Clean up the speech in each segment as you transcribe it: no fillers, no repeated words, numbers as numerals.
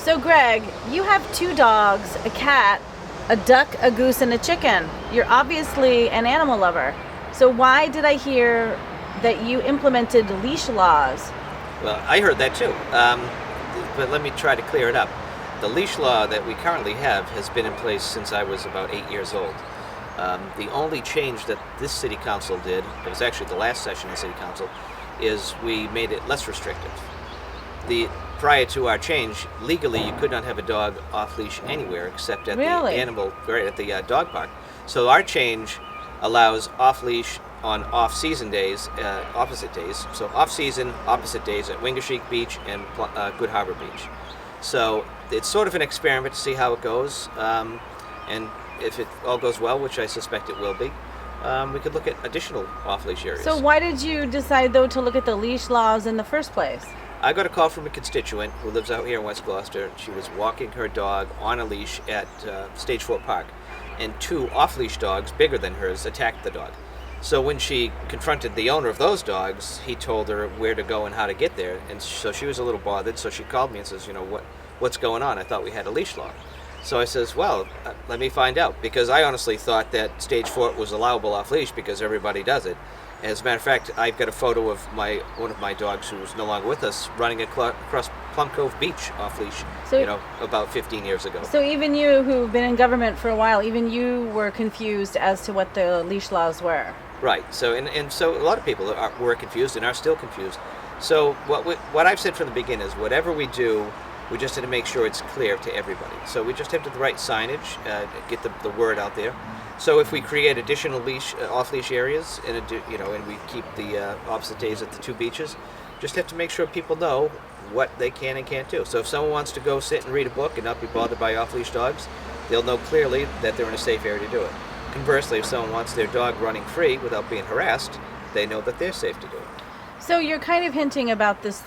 So, Greg, you have 2 dogs, a cat, a duck, a goose, and a chicken. You're obviously an animal lover. So, why did I hear that you implemented leash laws? Well, I heard that too, but let me try to clear it up. The leash law that we currently have has been in place since I was about 8 years old. The only change that this city council did, it was actually the last session of city council, is we made it less restrictive. Prior to our change, legally you could not have a dog off leash anywhere except at Really? the dog park. So our change allows off leash on off-season days, opposite days. So off-season, opposite days at Wingersheek Beach and Good Harbor Beach. So it's sort of an experiment to see how it goes, and if it all goes well, which I suspect it will be, we could look at additional off-leash areas. So, why did you decide, though, to look at the leash laws in the first place? I got a call from a constituent who lives out here in West Gloucester. She was walking her dog on a leash at Stage 4 Park, and 2 off-leash dogs, bigger than hers, attacked the dog. So when she confronted the owner of those dogs, he told her where to go and how to get there, and so she was a little bothered, so she called me and says, what's going on? I thought we had a leash law. So I says, well, let me find out, because I honestly thought that Stage 4 was allowable off-leash because everybody does it. As a matter of fact, I've got a photo of one of my dogs who's no longer with us running across Plum Cove Beach off-leash, about 15 years ago. So even you, who've been in government for a while, even you were confused as to what the leash laws were. Right. So and so a lot of people were confused and are still confused. So what I've said from the beginning is whatever we do, we just have to make sure it's clear to everybody. So we just have to write signage, get the word out there. So if we create additional off-leash areas, and we keep the opposite days at the 2 beaches, just have to make sure people know what they can and can't do. So if someone wants to go sit and read a book and not be bothered by off-leash dogs, they'll know clearly that they're in a safe area to do it. Conversely, if someone wants their dog running free without being harassed, they know that they're safe to do it. So you're kind of hinting about this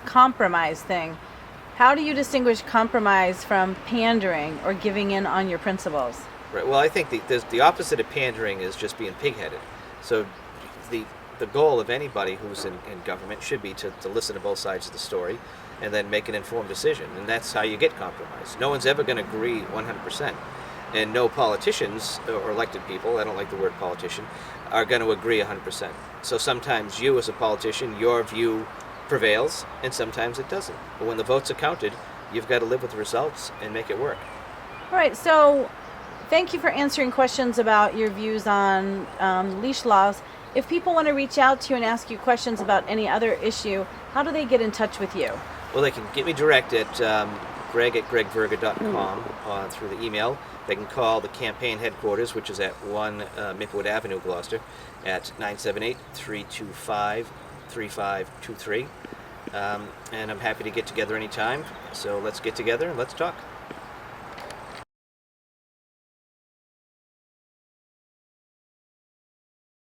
compromise thing. How do you distinguish compromise from pandering or giving in on your principles? Right. Well, I think the opposite of pandering is just being pig-headed. So the goal of anybody who's in government should be to listen to both sides of the story and then make an informed decision. And that's how you get compromise. No one's ever going to agree 100%. And no politicians or elected people, I don't like the word politician, are going to agree 100%. So sometimes you as a politician, your view prevails, and sometimes it doesn't. But when the votes are counted, you've got to live with the results and make it work. All right, so thank you for answering questions about your views on leash laws. If people want to reach out to you and ask you questions about any other issue, how do they get in touch with you? Well, they can get me direct at greg@gregverga.com through the email. They can call the campaign headquarters, which is at 1 Maplewood Avenue, Gloucester, at 978-325-3523. And I'm happy to get together anytime. So let's get together and let's talk.